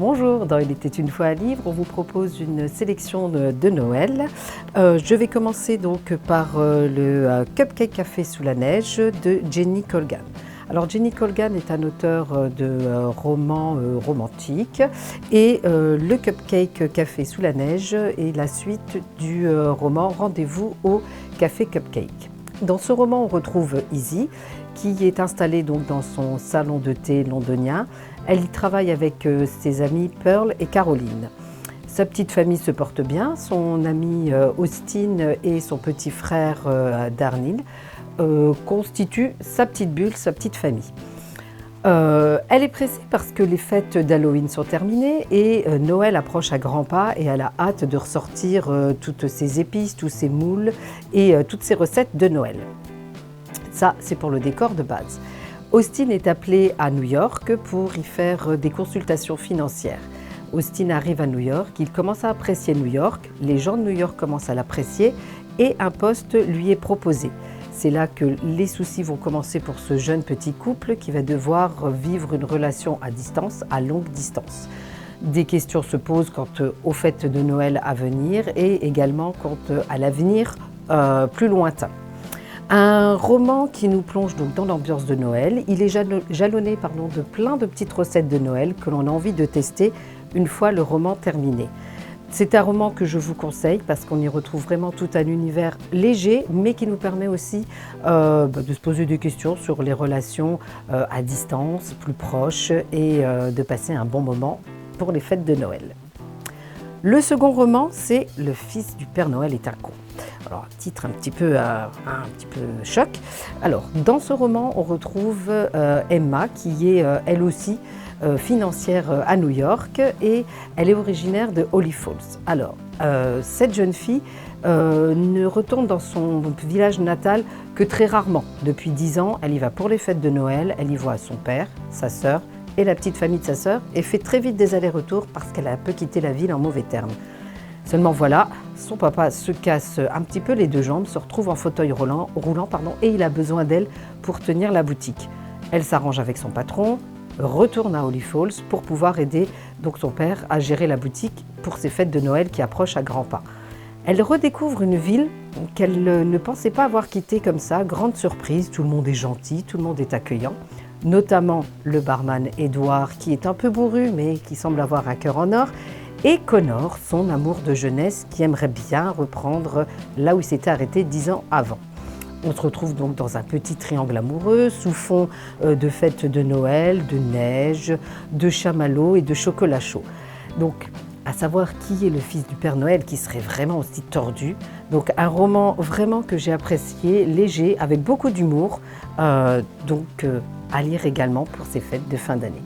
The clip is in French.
Bonjour, dans Il était une fois un livre, on vous propose une sélection de Noël. Je vais commencer donc par le Cupcake Café sous la neige de Jenny Colgan. Alors Jenny Colgan est un auteur de romans romantiques et le Cupcake Café sous la neige est la suite du roman Rendez-vous au Café Cupcake. Dans ce roman, on retrouve Izzy qui est installée donc dans son salon de thé londonien. Elle y travaille avec ses amies Pearl et Caroline. Sa petite famille se porte bien. Son ami Austin et son petit frère Darnell constituent sa petite bulle, sa petite famille. Elle est pressée parce que les fêtes d'Halloween sont terminées et Noël approche à grands pas et elle a hâte de ressortir toutes ses épices, tous ses moules et toutes ses recettes de Noël. Ça, c'est pour le décor de base. Austin est appelé à New York pour y faire des consultations financières. Austin arrive à New York, il commence à apprécier New York, les gens de New York commencent à l'apprécier et un poste lui est proposé. C'est là que les soucis vont commencer pour ce jeune petit couple qui va devoir vivre une relation à distance, à longue distance. Des questions se posent quant aux fêtes de Noël à venir et également quant à l'avenir plus lointain. Un roman qui nous plonge donc dans l'ambiance de Noël. Il est jalonné de plein de petites recettes de Noël que l'on a envie de tester une fois le roman terminé. C'est un roman que je vous conseille parce qu'on y retrouve vraiment tout un univers léger, mais qui nous permet aussi de se poser des questions sur les relations à distance, plus proches, et de passer un bon moment pour les fêtes de Noël. Le second roman, c'est Le fils du Père Noël est un con. Alors, titre un petit peu choc. Alors, dans ce roman, on retrouve Emma, qui est elle aussi financière à New York et elle est originaire de Holly Falls. Alors, cette jeune fille ne retourne dans son village natal que très rarement. Depuis 10 ans, elle y va pour les fêtes de Noël, elle y voit son père, sa sœur et la petite famille de sa sœur et fait très vite des allers-retours parce qu'elle a un peu quitté la ville en mauvais termes. Seulement voilà, son papa se casse un petit peu les deux jambes, se retrouve en fauteuil roulant et il a besoin d'elle pour tenir la boutique. Elle s'arrange avec son patron, retourne à Holly Falls pour pouvoir aider donc son père à gérer la boutique pour ses fêtes de Noël qui approchent à grands pas. Elle redécouvre une ville qu'elle ne pensait pas avoir quittée comme ça, grande surprise, tout le monde est gentil, tout le monde est accueillant, notamment le barman Edward qui est un peu bourru mais qui semble avoir un cœur en or, et Connor, son amour de jeunesse qui aimerait bien reprendre là où il s'était arrêté 10 ans avant. On se retrouve donc dans un petit triangle amoureux, sous fond de fêtes de Noël, de neige, de chamallows et de chocolat chaud. Donc, à savoir qui est le fils du Père Noël qui serait vraiment aussi tordu. Donc, un roman vraiment que j'ai apprécié, léger, avec beaucoup d'humour, à lire également pour ces fêtes de fin d'année.